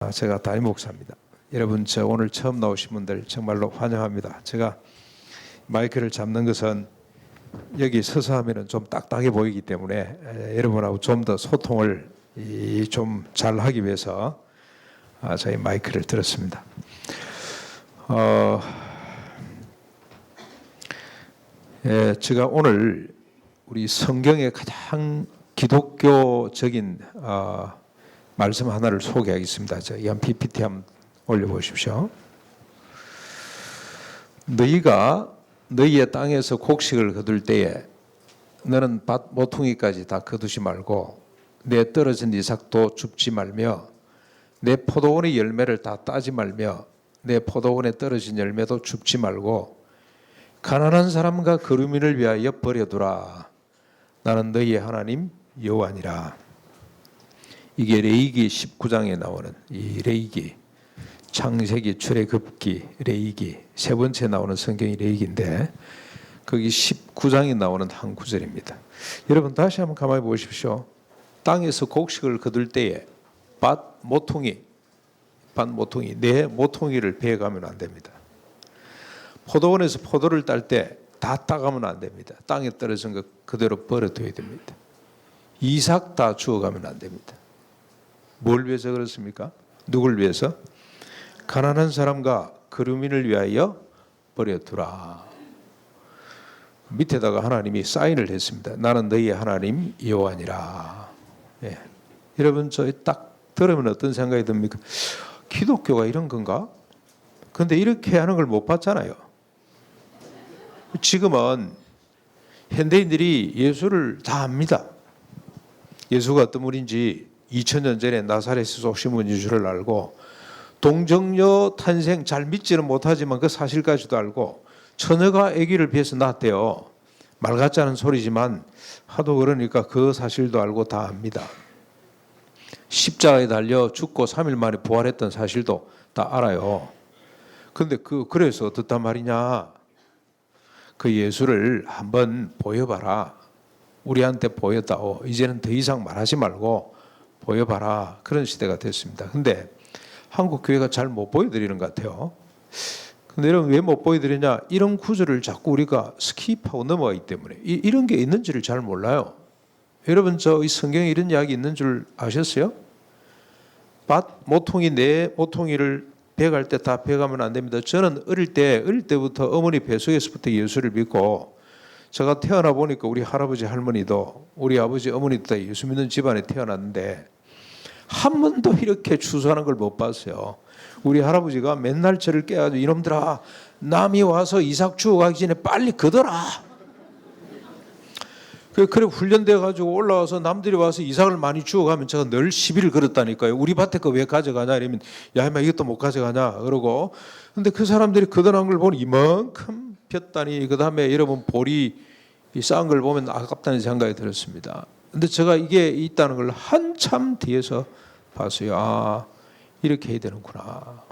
제가 담임 목사입니다. 여러분, 저 오늘 처음 나오신 분들 정말로 환영합니다. 제가 마이크를 잡는 것은 여기 서서 하면은 좀 딱딱해 보이기 때문에 여러분하고 좀 더 소통을 좀 잘 하기 위해서 저희 마이크를 들었습니다. 제가 오늘 우리 성경의 가장 기독교적인 말씀 하나를 소개하겠습니다. 이 한 PPT 한번 올려보십시오. 너희가 너희의 땅에서 곡식을 거둘 때에 너는 밭 모퉁이까지 다 거두지 말고 내 떨어진 이삭도 줍지 말며 내 포도원의 열매를 다 따지 말며 내 포도원에 떨어진 열매도 줍지 말고 가난한 사람과 거류민을 위하여 버려두라. 나는 너희의 하나님 여호와니라. 이게 레위기 19장에 나오는 이 레위기, 창세기, 출애굽기, 레위기 세 번째 나오는 성경이 레위기인데 거기 19장에 나오는 한 구절입니다. 여러분 다시 한번 가만히 보십시오. 땅에서 곡식을 거둘 때에 밭 모퉁이 내 모퉁이를 베어가면 안 됩니다. 포도원에서 포도를 딸 때 다 따가면 안 됩니다. 땅에 떨어진 거 그대로 버려둬야 됩니다. 이삭 다 주워가면 안 됩니다. 뭘 위해서 그렇습니까? 누굴 위해서? 가난한 사람과 거류민을 위하여 버려두라. 밑에다가 하나님이 사인을 했습니다. 나는 너희의 하나님 여호와니라. 예. 여러분 저 딱 들으면 어떤 생각이 듭니까? 기독교가 이런 건가? 그런데 이렇게 하는 걸 못 봤잖아요. 지금은 현대인들이 예수를 다 압니다. 예수가 어떤 분인지 2000년 전에 나사렛에서 오신 분인 줄을 알고 동정녀 탄생 잘 믿지는 못하지만 그 사실까지도 알고 처녀가 아기를 위해서 낳았대요. 말 같지 않은 소리지만 하도 그러니까 그 사실도 알고 다 압니다. 십자가에 달려 죽고 3일 만에 부활했던 사실도 다 알아요. 그런데 그래서 어떻단 말이냐? 그 예수를 한번 보여봐라. 우리한테 보였다오. 이제는 더 이상 말하지 말고 보여봐라. 그런 시대가 됐습니다. 근데 한국 교회가 잘 못 보여드리는 것 같아요. 근데 여러분 왜 못 보여드리냐? 이런 구절을 자꾸 우리가 스킵하고 넘어가기 때문에 이런 게 있는지를 잘 몰라요. 여러분 이 성경에 이런 이야기 있는 줄 아셨어요? 밭 모퉁이 내 모퉁이를 베어갈 때 다 베어가면 안 됩니다. 저는 어릴 때부터 어머니 뱃속에서부터 예수를 믿고 제가 태어나 보니까 우리 할아버지 할머니도 우리 아버지 어머니도 다 예수 믿는 집안에 태어났는데 한 번도 이렇게 추수하는 걸 못 봤어요. 우리 할아버지가 맨날 저를 깨가지고 이놈들아 남이 와서 이삭 주워 가기 전에 빨리 거둬라. 그래 훈련돼가지고 올라와서 남들이 와서 이삭을 많이 주워가면 제가 늘 시비를 걸었다니까요. 우리 밭에 거 왜 가져가냐 이러면 야 임마 이것도 못 가져가냐 그러고. 근데 그 사람들이 거둬난 걸 보니 이만큼 폈다니 그 다음에 여러분 보리 쌓은 걸 보면 아깝다는 생각이 들었습니다. 근데 제가 이게 있다는 걸 한참 뒤에서 봤어요. 아 이렇게 해야 되는구나.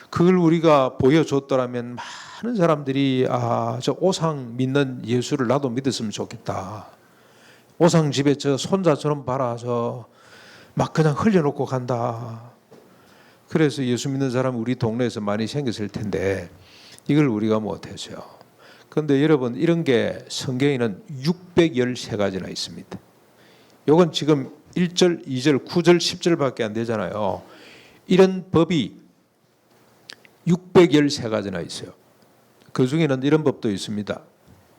그걸 우리가 보여줬더라면 많은 사람들이 저 오상 믿는 예수를 나도 믿었으면 좋겠다. 오상 집에 저 손자처럼 봐라 막 그냥 흘려놓고 간다. 그래서 예수 믿는 사람이 우리 동네에서 많이 생겼을 텐데 이걸 우리가 못했어요. 그런데 여러분 이런 게 성경에는 613가지나 있습니다. 요건 지금 1절, 2절, 9절, 10절밖에 안 되잖아요. 이런 법이 613가지나 있어요. 그 중에는 이런 법도 있습니다.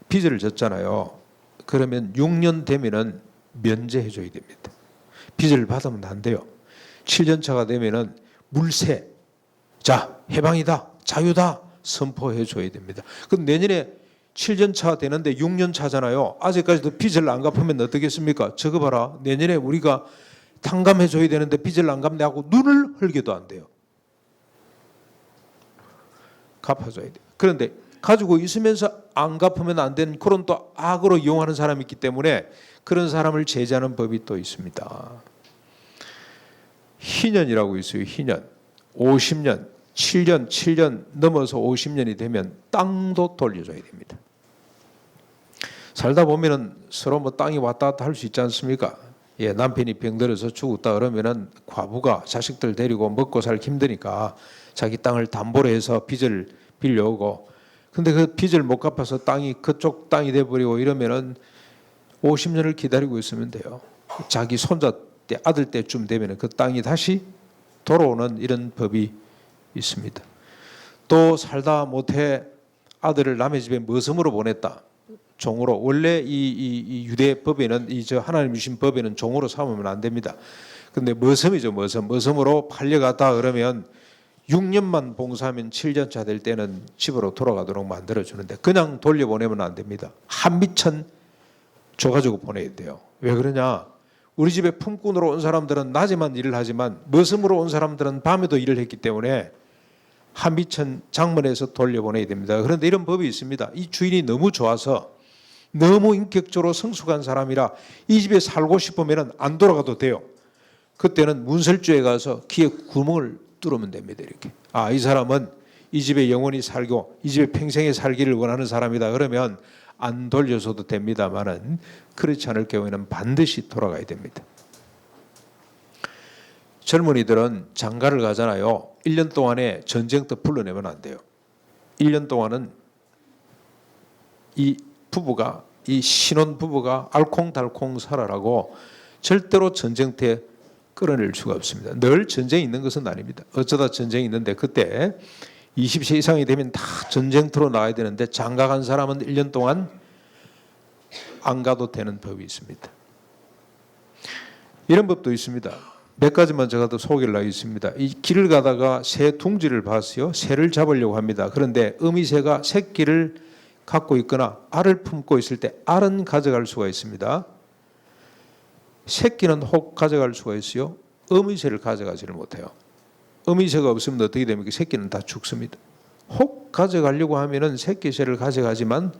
빚을 졌잖아요. 그러면 6년 되면은 면제해 줘야 됩니다. 빚을 받으면 안 돼요. 7년 차가 되면은 물세, 자 해방이다, 자유다 선포해 줘야 됩니다. 그럼 내년에 7년 차 되는데 6년 차잖아요. 아직까지도 빚을 안 갚으면 어떻겠습니까? 저거 봐라. 내년에 우리가 탕감해 줘야 되는데 빚을 안 갚냐고 눈을 흘겨도 안 돼요. 갚아줘야 돼요. 그런데 가지고 있으면서 안 갚으면 안 되는 그런 또 악으로 이용하는 사람이 있기 때문에 그런 사람을 제재하는 법이 또 있습니다. 희년이라고 있어요. 희년. 50년, 7년 넘어서 50년이 되면 땅도 돌려줘야 됩니다. 살다 보면은 서로 땅이 왔다 갔다 할 수 있지 않습니까? 예, 남편이 병들어서 죽었다 그러면은 과부가 자식들 데리고 먹고 살기 힘드니까 자기 땅을 담보로 해서 빚을 빌려오고, 근데 그 빚을 못 갚아서 땅이 그쪽 땅이 돼버리고 이러면은 50년을 기다리고 있으면 돼요. 자기 손자 때, 아들 때쯤 되면은 그 땅이 다시 돌아오는 이런 법이 있습니다. 또 살다 못해 아들을 남의 집에 머슴으로 보냈다. 종으로. 원래 이 유대 법에는 저 하나님 주신 법에는 종으로 삼으면 안 됩니다. 근데 머슴이죠, 머슴으로 팔려갔다 그러면 6년만 봉사하면 7년차 될 때는 집으로 돌아가도록 만들어 주는데 그냥 돌려보내면 안 됩니다. 한미천 줘가지고 보내야 돼요. 왜 그러냐? 우리 집에 품꾼으로 온 사람들은 낮에만 일을 하지만 머슴으로 온 사람들은 밤에도 일을 했기 때문에 한미천 장문에서 돌려보내야 됩니다. 그런데 이런 법이 있습니다. 이 주인이 너무 좋아서 너무 인격적으로 성숙한 사람이라 이 집에 살고 싶으면 안 돌아가도 돼요. 그때는 문설주에 가서 귀에 구멍을 뚫으면 됩니다. 이렇게. 아, 이 사람은 이 집에 영원히 살고 이 집에 평생에 살기를 원하는 사람이다. 그러면 안 돌려줘도 됩니다만은 그렇지 않을 경우에는 반드시 돌아가야 됩니다. 젊은이들은 장가를 가잖아요. 1년 동안에 전쟁터 불러내면 안 돼요. 1년 동안은 이 부부가, 이 신혼 부부가 알콩달콩 살아라고 절대로 전쟁터에 끌어낼 수가 없습니다. 늘 전쟁이 있는 것은 아닙니다. 어쩌다 전쟁이 있는데 그때 20세 이상이 되면 다 전쟁터로 나와야 되는데 장가 간 사람은 1년 동안 안 가도 되는 법이 있습니다. 이런 법도 있습니다. 몇 가지만 제가 더 소개를 하겠습니다. 이 길을 가다가 새 둥지를 봤어요. 새를 잡으려고 합니다. 그런데 어미새가 새끼를 갖고 있거나 알을 품고 있을 때 알은 가져갈 수가 있습니다. 새끼는 혹 가져갈 수가 있어요. 어미새를 가져가지를 못해요. 어미새가 없으면 어떻게 됩니까? 새끼는 다 죽습니다. 혹 가져가려고 하면은 새끼새를 가져가지만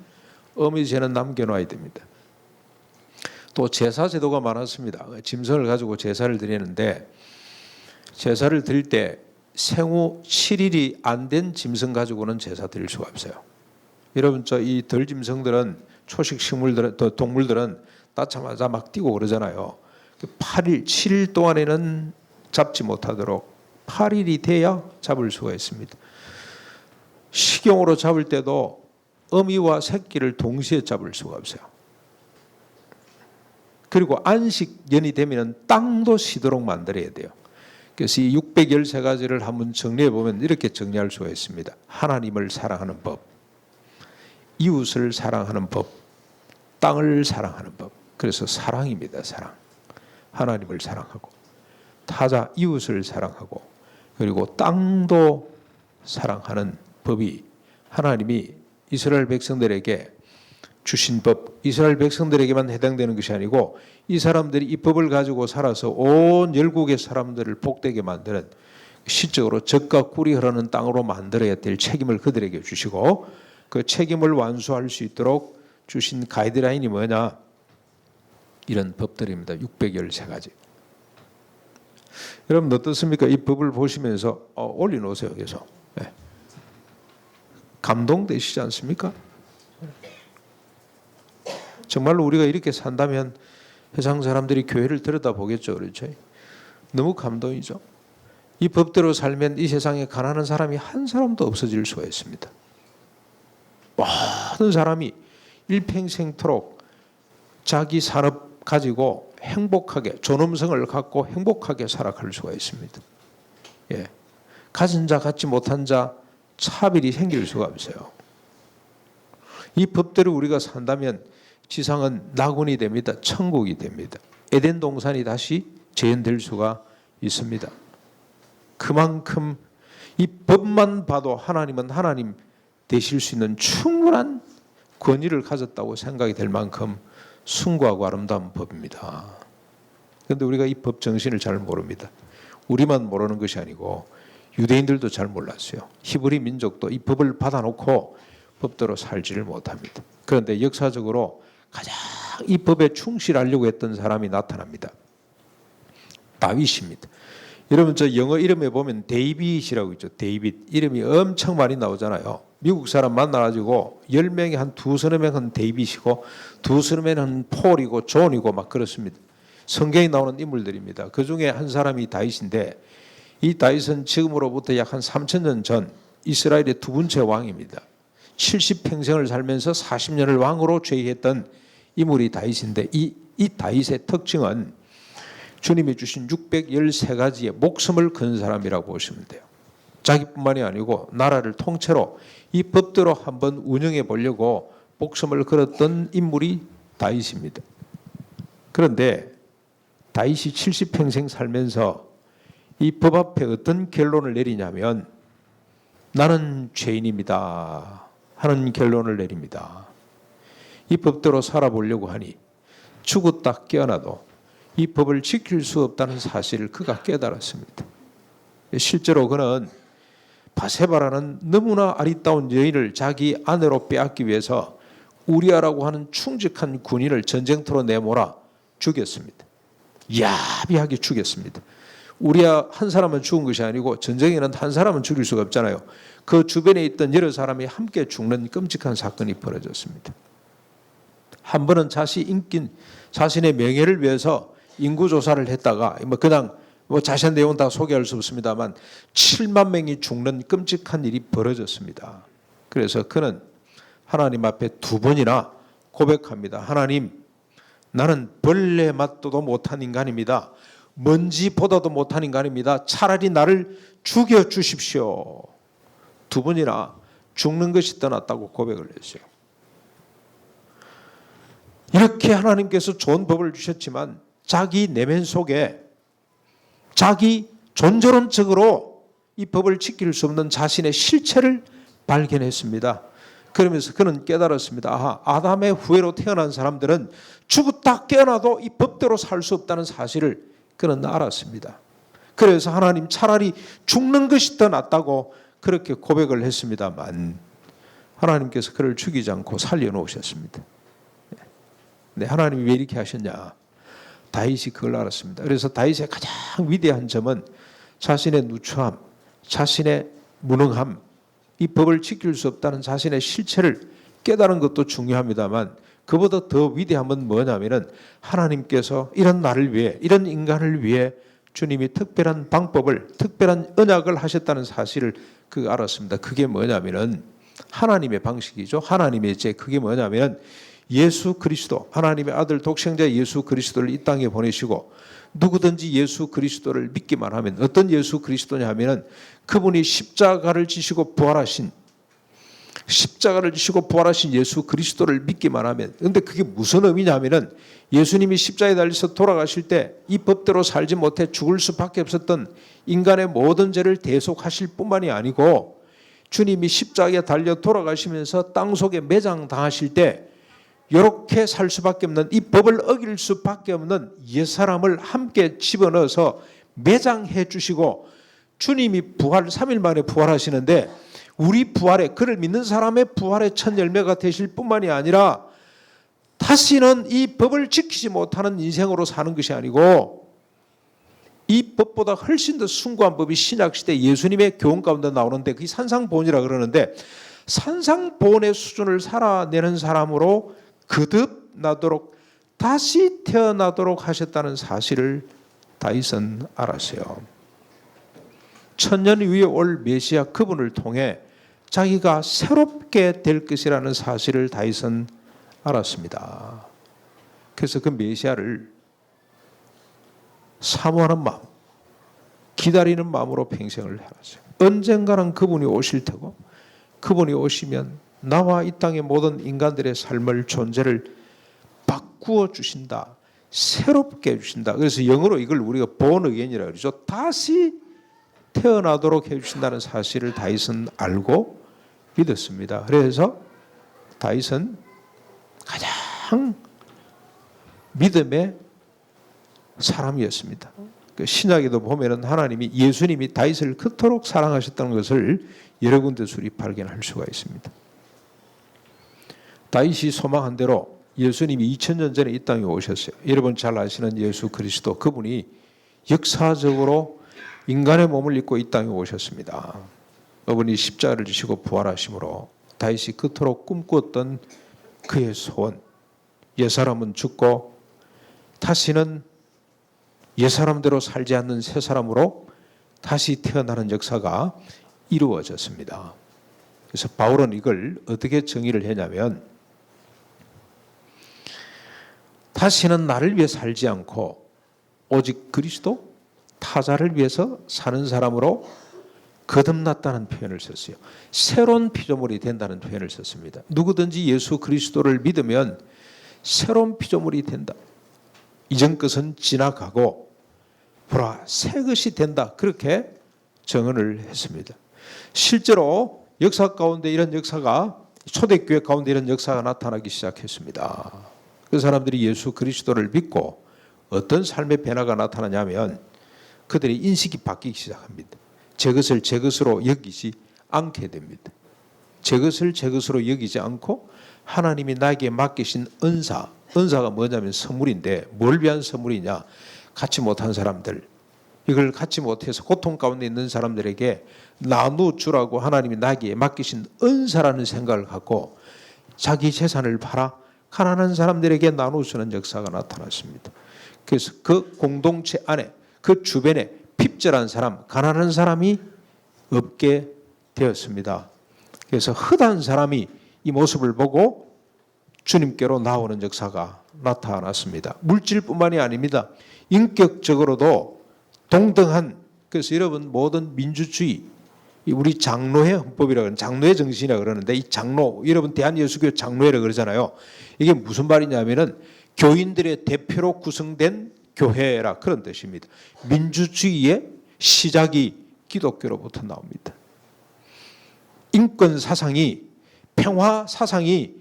어미새는 남겨놔야 됩니다. 또 제사 제도가 많았습니다. 짐승을 가지고 제사를 드리는데 제사를 드릴 때 생후 7일이 안 된 짐승 가지고는 제사 드릴 수가 없어요. 여러분 이 덜짐승들은 초식 식물들은 동물들은 낳자마자 막 뛰고 그러잖아요. 8일, 7일 동안에는 잡지 못하도록 8일이 돼야 잡을 수가 있습니다. 식용으로 잡을 때도 어미와 새끼를 동시에 잡을 수가 없어요. 그리고 안식년이 되면 땅도 쉬도록 만들어야 돼요. 그래서 이 613가지를 한번 정리해 보면 이렇게 정리할 수가 있습니다. 하나님을 사랑하는 법, 이웃을 사랑하는 법, 땅을 사랑하는 법. 그래서 사랑입니다. 사랑. 하나님을 사랑하고 타자 이웃을 사랑하고 그리고 땅도 사랑하는 법이 하나님이 이스라엘 백성들에게 주신 법, 이스라엘 백성들에게만 해당되는 것이 아니고 이 사람들이 이 법을 가지고 살아서 온 열국의 사람들을 복되게 만드는 시적으로 젖과 꿀이 흐르는 땅으로 만들어야 될 책임을 그들에게 주시고 그 책임을 완수할 수 있도록 주신 가이드라인이 뭐냐? 이런 법들입니다. 613가지. 여러분 어떻습니까? 이 법을 보시면서 올려놓으세요. 계속. 네. 감동되시지 않습니까? 정말로 우리가 이렇게 산다면 세상 사람들이 교회를 들여다보겠죠. 그렇죠? 너무 감동이죠. 이 법대로 살면 이 세상에 가난한 사람이 한 사람도 없어질 수가 있습니다. 모든 사람이 일평생토록 자기 산업 가지고 행복하게 존엄성을 갖고 행복하게 살아갈 수가 있습니다. 예. 가진 자 갖지 못한 자 차별이 생길 수가 없어요. 이 법대로 우리가 산다면 지상은 낙원이 됩니다. 천국이 됩니다. 에덴 동산이 다시 재현될 수가 있습니다. 그만큼 이 법만 봐도 하나님은 하나님 되실 수 있는 충분한 권위를 가졌다고 생각이 될 만큼 숭고하고 아름다운 법입니다. 그런데 우리가 이 법 정신을 잘 모릅니다. 우리만 모르는 것이 아니고 유대인들도 잘 몰랐어요. 히브리 민족도 이 법을 받아놓고 법대로 살지를 못합니다. 그런데 역사적으로 가장 이 법에 충실하려고 했던 사람이 나타납니다. 다윗입니다. 여러분 저 영어 이름에 보면 데이빗이라고 있죠. 데이빗 이름이 엄청 많이 나오잖아요. 미국 사람 만나가지고 10명에 한 두서너 명은 데이빗이고 두서너 명은 폴이고 존이고 막 그렇습니다. 성경에 나오는 인물들입니다. 그 중에 한 사람이 다윗인데 이 다윗은 지금으로부터 약 한 3,000년 전 이스라엘의 두 번째 왕입니다. 70평생을 살면서 40년을 왕으로 죄했던 인물이 다윗인데 이 다윗의 특징은 주님이 주신 613가지의 목숨을 건 사람이라고 보시면 돼요. 자기뿐만이 아니고 나라를 통째로 이 법대로 한번 운영해 보려고 목숨을 걸었던 인물이 다윗입니다. 그런데 다윗이 70평생 살면서 이 법 앞에 어떤 결론을 내리냐면 나는 죄인입니다 하는 결론을 내립니다. 이 법대로 살아보려고 하니 죽었다 깨어나도 이 법을 지킬 수 없다는 사실을 그가 깨달았습니다. 실제로 그는 바세바라는 너무나 아리따운 여인을 자기 아내로 빼앗기 위해서 우리아라고 하는 충직한 군인을 전쟁터로 내몰아 죽였습니다. 야비하게 죽였습니다. 우리아 한 사람은 죽은 것이 아니고 전쟁에는 한 사람은 죽일 수가 없잖아요. 그 주변에 있던 여러 사람이 함께 죽는 끔찍한 사건이 벌어졌습니다. 한 번은 자신의 명예를 위해서 인구조사를 했다가 그냥 자세한 내용은 다 소개할 수 없습니다만 7만 명이 죽는 끔찍한 일이 벌어졌습니다. 그래서 그는 하나님 앞에 두 번이나 고백합니다. 하나님, 나는 벌레 맛도도 못한 인간입니다. 먼지보다도 못한 인간입니다. 차라리 나를 죽여주십시오. 두 번이나 죽는 것이 떠났다고 고백을 했어요. 이렇게 하나님께서 좋은 법을 주셨지만 자기 내면 속에 자기 존재론적으로 이 법을 지킬 수 없는 자신의 실체를 발견했습니다. 그러면서 그는 깨달았습니다. 아담의 후예로 태어난 사람들은 죽었다 깨어나도 이 법대로 살 수 없다는 사실을 그는 알았습니다. 그래서 하나님, 차라리 죽는 것이 더 낫다고 그렇게 고백을 했습니다만 하나님께서 그를 죽이지 않고 살려놓으셨습니다. 네, 하나님이 왜 이렇게 하셨냐? 다윗이 그걸 알았습니다. 그래서 다윗의 가장 위대한 점은 자신의 누추함, 자신의 무능함, 이 법을 지킬 수 없다는 자신의 실체를 깨달은 것도 중요합니다만 그보다 더 위대함은 뭐냐면은 하나님께서 이런 나를 위해, 이런 인간을 위해 주님이 특별한 방법을, 특별한 언약을 하셨다는 사실을 그 알았습니다. 그게 뭐냐면은 하나님의 방식이죠. 하나님의 제 그게 뭐냐면은 예수 그리스도, 하나님의 아들 독생자 예수 그리스도를 이 땅에 보내시고 누구든지 예수 그리스도를 믿기만 하면, 어떤 예수 그리스도냐 하면은 그분이 십자가를 지시고 부활하신 예수 그리스도를 믿기만 하면, 근데 그게 무슨 의미냐 하면은 예수님이 십자가에 달려서 돌아가실 때 이 법대로 살지 못해 죽을 수밖에 없었던 인간의 모든 죄를 대속하실 뿐만이 아니고 주님이 십자가에 달려 돌아가시면서 땅속에 매장당하실 때 이렇게 살 수밖에 없는, 이 법을 어길 수밖에 없는 옛사람을 함께 집어넣어서 매장해 주시고 주님이 부활 3일 만에 부활하시는데 우리 부활에, 그를 믿는 사람의 부활의 첫 열매가 되실 뿐만이 아니라 다시는 이 법을 지키지 못하는 인생으로 사는 것이 아니고 이 법보다 훨씬 더 숭고한 법이 신약시대 예수님의 교훈 가운데 나오는데 그게 산상보훈이라 그러는데 산상보훈의 수준을 살아내는 사람으로 거듭나도록, 다시 태어나도록 하셨다는 사실을 다윗은 알았어요. 천년 위에 올 메시아 그분을 통해 자기가 새롭게 될 것이라는 사실을 다윗은 알았습니다. 그래서 그 메시아를 사모하는 마음, 기다리는 마음으로 평생을 해왔어요. 언젠가는 그분이 오실 테고 그분이 오시면 나와 이 땅의 모든 인간들의 삶을, 존재를 바꾸어 주신다, 새롭게 해주신다. 그래서 영어로 이걸 우리가 born again이라고 그러죠. 다시 태어나도록 해주신다는 사실을 다윗은 알고 믿었습니다. 그래서 다윗은 가장 믿음의 사람이었습니다. 신약에도 보면은 하나님이, 예수님이 다윗을 그토록 사랑하셨다는 것을 여러 군데서 우리 발견할 수가 있습니다. 다윗이 소망한 대로 예수님이 2000년 전에 이 땅에 오셨어요. 여러분 잘 아시는 예수 그리스도, 그분이 역사적으로 인간의 몸을 입고 이 땅에 오셨습니다. 그분이 십자가를 지시고 부활하심으로 다윗이 그토록 꿈꾸었던 그의 소원, 옛사람은 죽고 다시는 옛사람대로 살지 않는 새 사람으로 다시 태어나는 역사가 이루어졌습니다. 그래서 바울은 이걸 어떻게 정의를 했냐면, 다시는 나를 위해 살지 않고 오직 그리스도, 타자를 위해서 사는 사람으로 거듭났다는 표현을 썼어요. 새로운 피조물이 된다는 표현을 썼습니다. 누구든지 예수 그리스도를 믿으면 새로운 피조물이 된다. 이전 것은 지나가고 보라 새 것이 된다. 그렇게 정언을 했습니다. 실제로 역사 가운데 이런 역사가, 초대교회 가운데 이런 역사가 나타나기 시작했습니다. 그 사람들이 예수 그리스도를 믿고 어떤 삶의 변화가 나타나냐면 그들의 인식이 바뀌기 시작합니다. 제 것을 제 것으로 여기지 않게 됩니다. 제 것을 제 것으로 여기지 않고 하나님이 나에게 맡기신 은사가 뭐냐면 선물인데, 뭘 위한 선물이냐? 갖지 못한 사람들, 이걸 갖지 못해서 고통 가운데 있는 사람들에게 나누주라고 하나님이 나에게 맡기신 은사라는 생각을 갖고 자기 재산을 팔아 가난한 사람들에게 나누주는 역사가 나타났습니다. 그래서 그 공동체 안에, 그 주변에 핍절한 사람, 가난한 사람이 없게 되었습니다. 그래서 흩한 사람이 이 모습을 보고 주님께로 나오는 역사가 나타났습니다. 물질뿐만이 아닙니다. 인격적으로도 동등한, 그래서 여러분 모든 민주주의, 우리 장로회 헌법이라고 하는, 장로회 정신이라고 그러는데, 이 장로, 여러분 대한예수교 장로회라고 그러잖아요. 이게 무슨 말이냐면은 교인들의 대표로 구성된 교회라, 그런 뜻입니다. 민주주의의 시작이 기독교로부터 나옵니다. 인권 사상이, 평화 사상이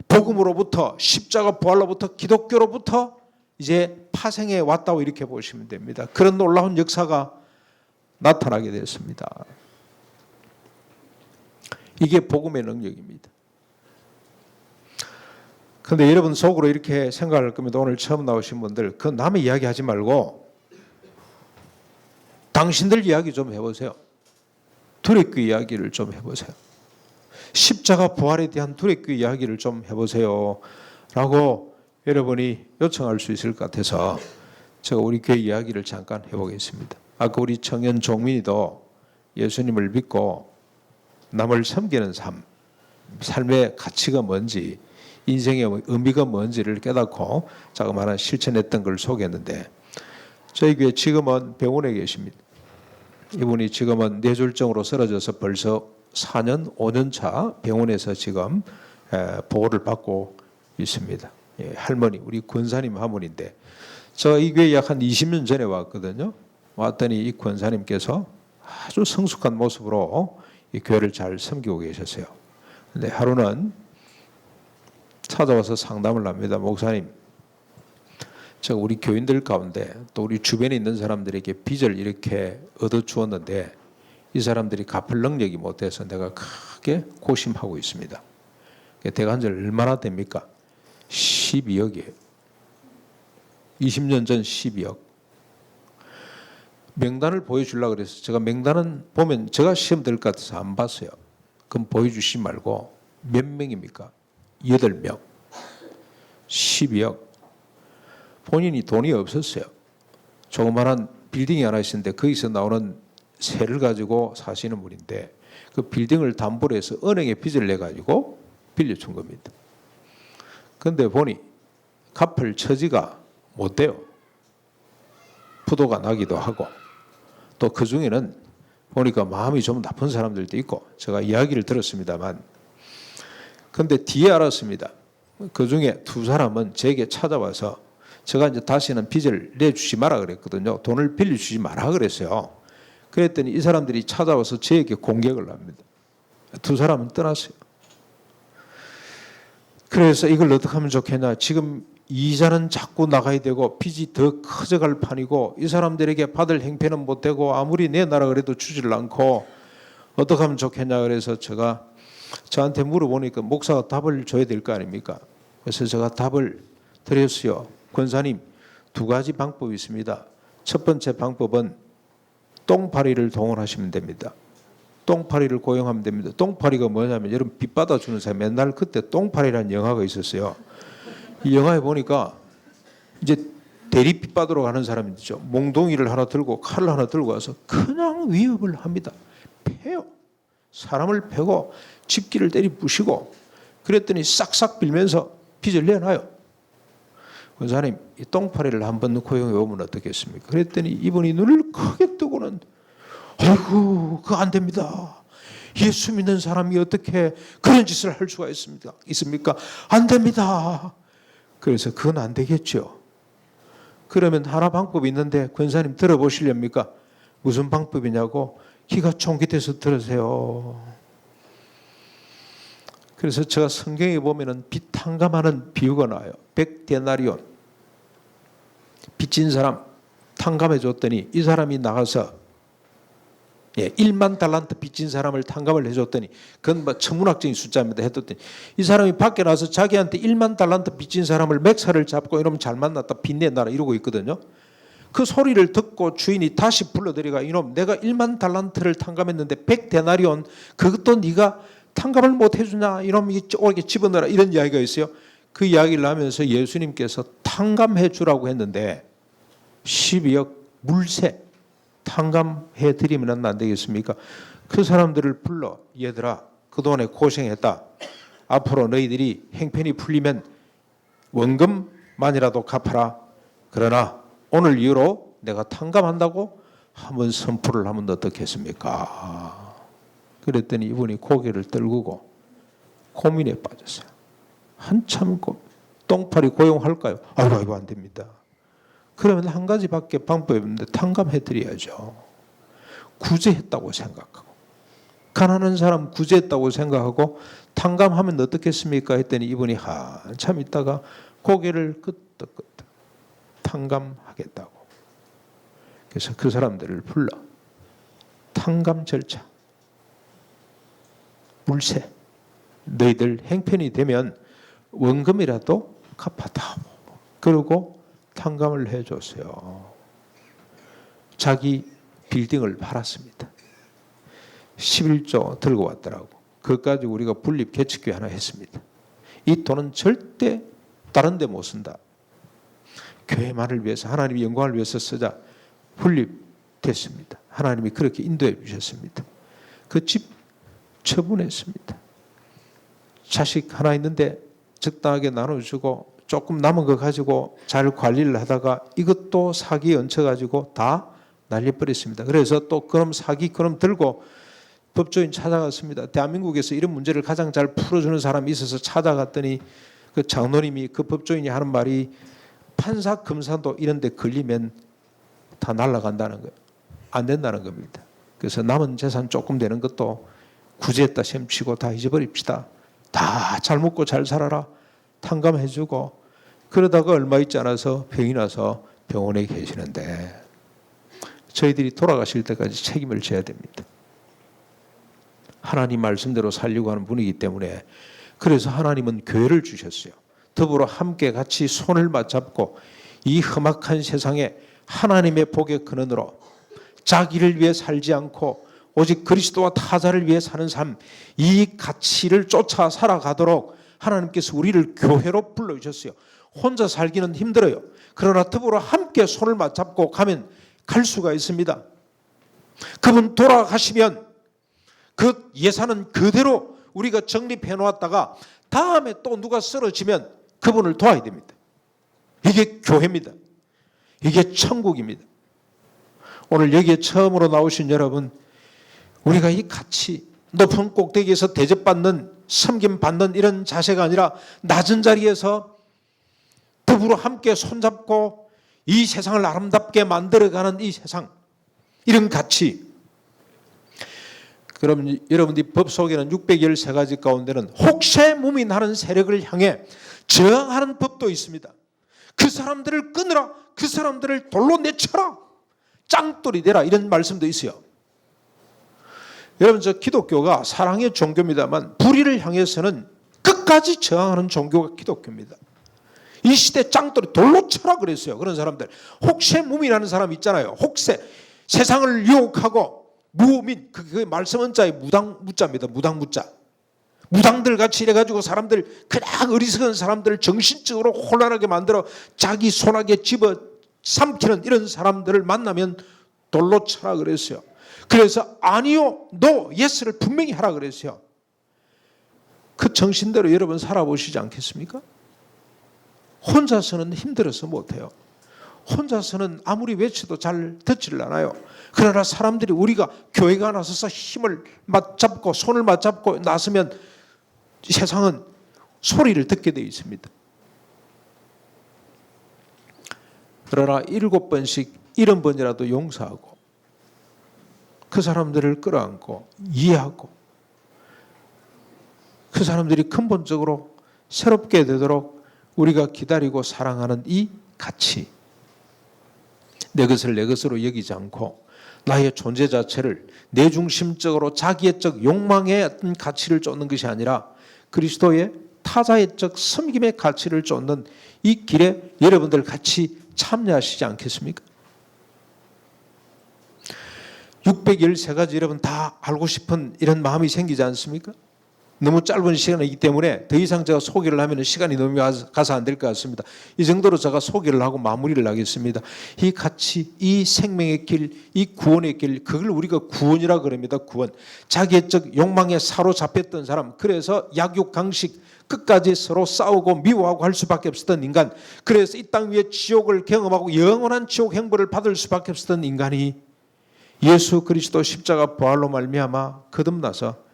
복음으로부터, 십자가 부활로부터, 기독교로부터 이제 파생해 왔다고 이렇게 보시면 됩니다. 그런 놀라운 역사가 나타나게 됐습니다. 이게 복음의 능력입니다. 그런데 여러분 속으로 이렇게 생각할 겁니다. 오늘 처음 나오신 분들, 그 남의 이야기 하지 말고 당신들 이야기 좀 해보세요. 두레교 이야기를 좀 해보세요. 십자가 부활에 대한 두레교 이야기를 좀 해보세요 라고 여러분이 요청할 수 있을 것 같아서 제가 우리 교회 이야기를 잠깐 해보겠습니다. 아까 우리 청년 종민이도 예수님을 믿고 남을 섬기는 삶의 가치가 뭔지, 인생의 의미가 뭔지를 깨닫고 자그마한 실천했던 걸 소개했는데, 저희 교회 지금은 병원에 계십니다. 이분이 지금은 뇌졸중으로 쓰러져서 벌써 4년, 5년 차 병원에서 지금 보호를 받고 있습니다. 할머니, 우리 권사님 할머니인데, 저 이 교회 약 한 20년 전에 왔거든요. 왔더니 이 권사님께서 아주 성숙한 모습으로 이 교회를 잘 섬기고 계셨어요. 근데 하루는 찾아와서 상담을 합니다. 목사님, 제가 우리 교인들 가운데 또 우리 주변에 있는 사람들에게 빚을 이렇게 얻어주었는데 이 사람들이 갚을 능력이 못돼서 내가 크게 고심하고 있습니다. 대간절 얼마나 됩니까? 12억이에요. 20년 전 12억. 명단을 보여주려고 그래서 제가 명단은 보면 제가 시험 될 것 같아서 안 봤어요. 그럼 보여주시지 말고 몇 명입니까? 8명. 12억. 본인이 돈이 없었어요. 조그마한 빌딩이 하나 있었는데 거기서 나오는 세를 가지고 사시는 분인데 그 빌딩을 담보로 해서 은행에 빚을 내가지고 빌려준 겁니다. 그런데 보니 갚을 처지가 못 돼요. 부도가 나기도 하고 또 그 중에는 보니까 마음이 좀 나쁜 사람들도 있고 제가 이야기를 들었습니다만, 그런데 뒤에 알았습니다. 그 중에 2사람은 제게 찾아와서 제가 이제 다시는 빚을 내주지 마라 그랬거든요. 돈을 빌려주지 마라 그랬어요. 그랬더니 이 사람들이 찾아와서 저에게 공격을 합니다. 2사람은 떠났어요. 그래서 이걸 어떻게 하면 좋겠냐. 지금 이자는 자꾸 나가야 되고 빚이 더 커져갈 판이고 이 사람들에게 받을 행패는 못 되고 아무리 내놔라 그래도 주지를 않고 어떻게 하면 좋겠냐. 그래서 제가 저한테 물어보니까 목사가 답을 줘야 될 거 아닙니까? 그래서 제가 답을 드렸어요. 권사님, 2가지 방법이 있습니다. 첫 번째 방법은 똥파리를 동원하시면 됩니다. 똥파리를 고용하면 됩니다. 똥파리가 뭐냐면 여러분 빚 받아주는 사람, 맨날 그때 똥파리라는 영화가 있었어요. 이 영화에 보니까 이제 대리빗바다로 가는 사람이죠. 몽둥이를 하나 들고 칼을 하나 들고 와서 그냥 위협을 합니다. 패요. 사람을 패고 집기를 때리 부시고 그랬더니 싹싹 빌면서 빚을 내놔요. 권사님, 이 똥파리를 한번 고용해 오면 어떻겠습니까? 그랬더니 이분이 눈을 크게 뜨고는 아이고 그거 안 됩니다. 예수 믿는 사람이 어떻게 그런 짓을 할 수가 있습니까? 안 됩니다. 그래서 그건 안 되겠죠. 그러면 하나 방법이 있는데 권사님 들어보시렵니까? 무슨 방법이냐고 기가 쫑깃해서 들으세요. 그래서 제가 성경에 보면은 빚 탕감하는 비유가 나와요. 100데나리온 빚진 사람 탕감해 줬더니 이 사람이 나가서 1만 달란트 빚진 사람을 탕감을 해줬더니 그건 뭐 천문학적인 숫자입니다. 했더니 이 사람이 밖에 나서 자기한테 1만 달란트 빚진 사람을 맥살을 잡고 이러면 잘 만났다 빚내놔라 이러고 있거든요. 그 소리를 듣고 주인이 다시 불러들이가 이놈 내가 1만 달란트를 탕감했는데 100데나리온 그것도 네가 탕감을 못 해주냐 이놈이 오게 집어넣어라 이런 이야기가 있어요. 그 이야기를 하면서 예수님께서 탕감해 주라고 했는데 12억 물세 탕감해 드리면 안 되겠습니까? 그 사람들을 불러 얘들아 그동안에 고생했다. 앞으로 너희들이 행편이 풀리면 원금만이라도 갚아라. 그러나 오늘 이후로 내가 탕감한다고 한번 선포를 하면 어떻겠습니까? 그랬더니 이분이 고개를 떨구고 고민에 빠졌어요. 한참 똥파리 고용할까요? 아이고 안 됩니다. 그러면 한 가지밖에 방법이 없는데 탕감해드려야죠. 구제했다고 생각하고 가난한 사람 구제했다고 생각하고 탕감하면 어떻겠습니까? 했더니 이분이 한참 있다가 고개를 끄덕끄덕 탕감하겠다고. 그래서 그 사람들을 불러 탕감 절차 물세 너희들 행편이 되면 원금이라도 갚아다오. 그러고 탕감을 해줬어요. 자기 빌딩을 팔았습니다. 11조 들고 왔더라고. 그것까지 우리가 분립 개척교회 하나 했습니다. 이 돈은 절대 다른 데 못 쓴다. 교회만을 위해서 하나님의 영광을 위해서 쓰자 분립됐습니다. 하나님이 그렇게 인도해 주셨습니다. 그 집 처분했습니다. 자식 하나 있는데 적당하게 나눠주고 조금 남은 거 가지고 잘 관리를 하다가 이것도 사기에 얹혀가지고 다 날려버렸습니다. 그래서 또 그럼 사기 그럼 들고 법조인 찾아갔습니다. 대한민국에서 이런 문제를 가장 잘 풀어주는 사람이 있어서 찾아갔더니 그 장로님이 그 법조인이 하는 말이 판사 검사도 이런 데 걸리면 다 날아간다는 거예요. 안 된다는 겁니다. 그래서 남은 재산 조금 되는 것도 구제했다 셈치고 다 잊어버립시다. 다 잘 먹고 잘 살아라. 탕감해주고 그러다가 얼마 있지 않아서 병이 나서 병원에 계시는데 저희들이 돌아가실 때까지 책임을 져야 됩니다. 하나님 말씀대로 살려고 하는 분이기 때문에 그래서 하나님은 교회를 주셨어요. 더불어 함께 같이 손을 맞잡고 이 험악한 세상에 하나님의 복의 근원으로 자기를 위해 살지 않고 오직 그리스도와 타자를 위해 사는 삶, 이 가치를 쫓아 살아가도록 하나님께서 우리를 교회로 불러주셨어요. 혼자 살기는 힘들어요. 그러나 더불어 함께 손을 맞잡고 가면 갈 수가 있습니다. 그분 돌아가시면 그 예산은 그대로 우리가 정립해 놓았다가 다음에 또 누가 쓰러지면 그분을 도와야 됩니다. 이게 교회입니다. 이게 천국입니다. 오늘 여기에 처음으로 나오신 여러분, 우리가 이 가치 높은 꼭대기에서 대접받는 섬김받는 이런 자세가 아니라 낮은 자리에서 더불어 함께 손잡고 이 세상을 아름답게 만들어가는 이 세상, 이런 가치. 그럼 여러분들이 법 속에는 613가지 가운데는 혹세무민하는 세력을 향해 저항하는 법도 있습니다. 그 사람들을 끊으라, 그 사람들을 돌로 내쳐라, 짱돌이 되라, 이런 말씀도 있어요. 여러분, 저 기독교가 사랑의 종교입니다만 불의를 향해서는 끝까지 저항하는 종교가 기독교입니다. 이 시대 짱돌이 돌로 쳐라 그랬어요. 그런 사람들, 혹세무민하는 사람 있잖아요. 혹세, 세상을 유혹하고 무민, 그 말씀 은자의 무당무자입니다. 무당무자. 무당들 같이 이래가지고 사람들, 그냥 어리석은 사람들을 정신적으로 혼란하게 만들어 자기 손아귀에 집어 삼키는 이런 사람들을 만나면 돌로 쳐라 그랬어요. 그래서 아니요, 노, 예스를 분명히 하라 그랬어요. 그 정신대로 여러분 살아보시지 않겠습니까? 혼자서는 힘들어서 못해요. 혼자서는 아무리 외쳐도 잘 듣지를 않아요. 그러나 사람들이 우리가 교회가 나서서 힘을 맞잡고 손을 맞잡고 나서면 세상은 소리를 듣게 되어 있습니다. 그러나 7번씩 70번이라도 용서하고 그 사람들을 끌어안고 이해하고 그 사람들이 근본적으로 새롭게 되도록 우리가 기다리고 사랑하는 이 가치, 내 것을 내 것으로 여기지 않고 나의 존재 자체를 내 중심적으로 자기애적 욕망의 어떤 가치를 쫓는 것이 아니라 그리스도의 타자애적 섬김의 가치를 쫓는 이 길에 여러분들 같이 참여하시지 않겠습니까? 613가지 여러분 다 알고 싶은 이런 마음이 생기지 않습니까? 너무 짧은 시간이기 때문에 더 이상 제가 소개를 하면 시간이 너무 가서 안 될 것 같습니다. 이 정도로 제가 소개를 하고 마무리를 하겠습니다. 이 가치, 이 생명의 길, 이 구원의 길, 그걸 우리가 구원이라 그럽니다. 구원. 자기애적 욕망에 사로잡혔던 사람, 그래서 약육 강식 끝까지 서로 싸우고 미워하고 할 수밖에 없었던 인간, 그래서 이 땅 위에 지옥을 경험하고 영원한 지옥 행보를 받을 수밖에 없었던 인간이 예수 그리스도 십자가 부활로 말미암아 거듭나서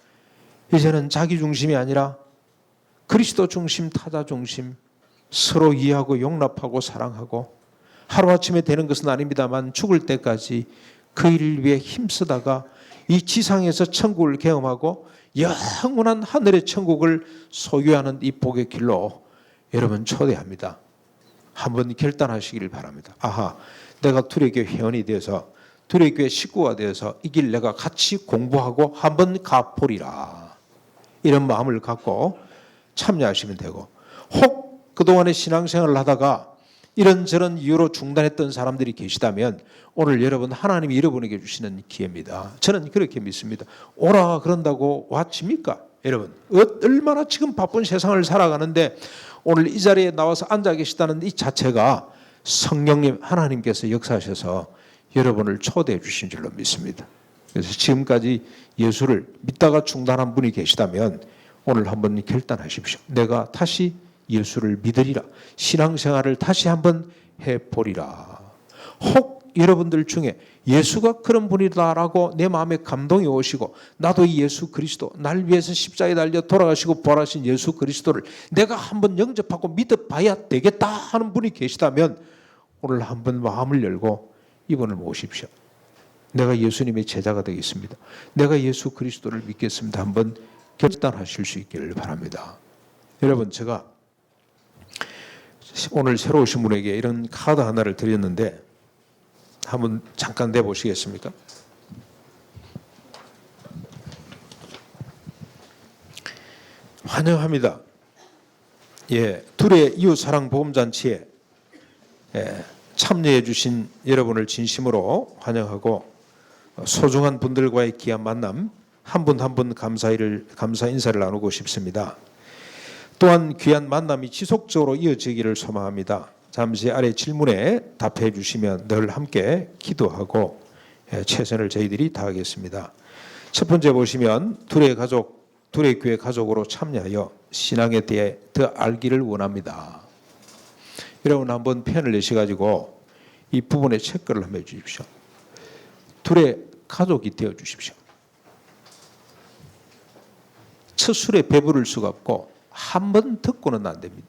이제는 자기 중심이 아니라 그리스도 중심, 타자 중심, 서로 이해하고 용납하고 사랑하고 하루아침에 되는 것은 아닙니다만 죽을 때까지 그 일을 위해 힘쓰다가 이 지상에서 천국을 경험하고 영원한 하늘의 천국을 소유하는 이 복의 길로 여러분 초대합니다. 한번 결단하시기를 바랍니다. 아하, 내가 투례교회 회원이 되어서 투례교회 식구가 되어서 이 길 내가 같이 공부하고 한번 가보리라. 이런 마음을 갖고 참여하시면 되고, 혹 그동안에 신앙생활을 하다가 이런저런 이유로 중단했던 사람들이 계시다면 오늘 여러분 하나님이 여러분에게 주시는 기회입니다. 저는 그렇게 믿습니다. 오라 그런다고 와집니까? 여러분 얼마나 지금 바쁜 세상을 살아가는데 오늘 이 자리에 나와서 앉아 계시다는 이 자체가 성령님 하나님께서 역사하셔서 여러분을 초대해 주신 줄로 믿습니다. 그래서 지금까지 예수를 믿다가 중단한 분이 계시다면 오늘 한번 결단하십시오. 내가 다시 예수를 믿으리라. 신앙생활을 다시 한번 해보리라. 혹 여러분들 중에 예수가 그런 분이다라고 내 마음에 감동이 오시고 나도 이 예수 그리스도, 날 위해서 십자가에 달려 돌아가시고 부활하신 예수 그리스도를 내가 한번 영접하고 믿어봐야 되겠다 하는 분이 계시다면 오늘 한번 마음을 열고 이분을 모십시오. 내가 예수님의 제자가 되겠습니다. 내가 예수 그리스도를 믿겠습니다. 한번 결단하실 수 있기를 바랍니다. 여러분, 제가 오늘 새로 오신 분에게 이런 카드 하나를 드렸는데 한번 잠깐 내보시겠습니까? 환영합니다. 예, 둘의 이웃사랑 보험잔치에 참여해 주신 여러분을 진심으로 환영하고 소중한 분들과의 귀한 만남 한 분 한 분 감사 인사를 나누고 싶습니다. 또한 귀한 만남이 지속적으로 이어지기를 소망합니다. 잠시 아래 질문에 답해 주시면 늘 함께 기도하고 최선을 저희들이 다하겠습니다. 첫 번째 보시면 둘의 교회 가족으로 참여하여 신앙에 대해 더 알기를 원합니다. 여러분 한번 펜을 내셔가지고 이 부분에 체크를 한번 해주십시오. 둘의 가족이 되어 주십시오. 첫 술에 배부를 수가 없고 한 번 듣고는 안 됩니다.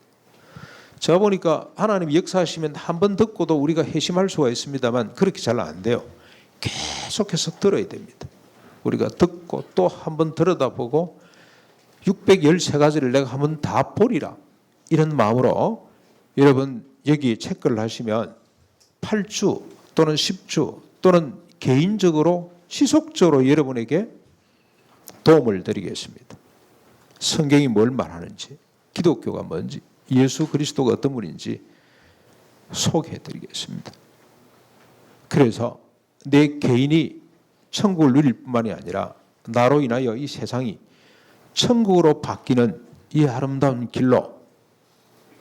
제가 보니까 하나님 역사하시면 한 번 듣고도 우리가 회심할 수가 있습니다만 그렇게 잘 안 돼요. 계속해서 들어야 됩니다. 우리가 듣고 또 한 번 들여다보고 613가지를 내가 한번 다 보리라. 이런 마음으로 여러분 여기 체크를 하시면 8주 또는 10주 또는 개인적으로 지속적으로 여러분에게 도움을 드리겠습니다. 성경이 뭘 말하는지, 기독교가 뭔지, 예수 그리스도가 어떤 분인지 소개해 드리겠습니다. 그래서 내 개인이 천국을 누릴 뿐만이 아니라 나로 인하여 이 세상이 천국으로 바뀌는 이 아름다운 길로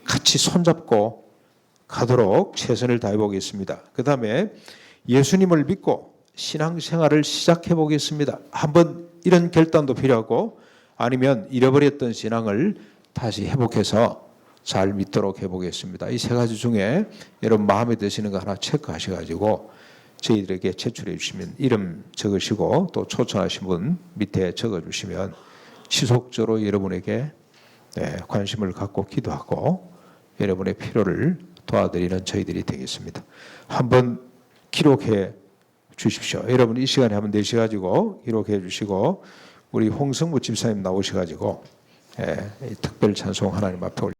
같이 손잡고 가도록 최선을 다해 보겠습니다. 그다음에 예수님을 믿고 신앙생활을 시작해 보겠습니다. 한번 이런 결단도 필요하고 아니면 잃어버렸던 신앙을 다시 회복해서 잘 믿도록 해보겠습니다. 이 세 가지 중에 여러분 마음에 드시는 거 하나 체크하셔가지고 저희들에게 제출해 주시면 이름 적으시고 또 초청하신 분 밑에 적어주시면 지속적으로 여러분에게 관심을 갖고 기도하고 여러분의 필요를 도와드리는 저희들이 되겠습니다. 한번 기록해 주십시오. 여러분 이 시간에 한번 내셔가지고 기록해 주시고 우리 홍성무 집사님 나오셔가지고 특별 찬송 하나님 앞에 올려.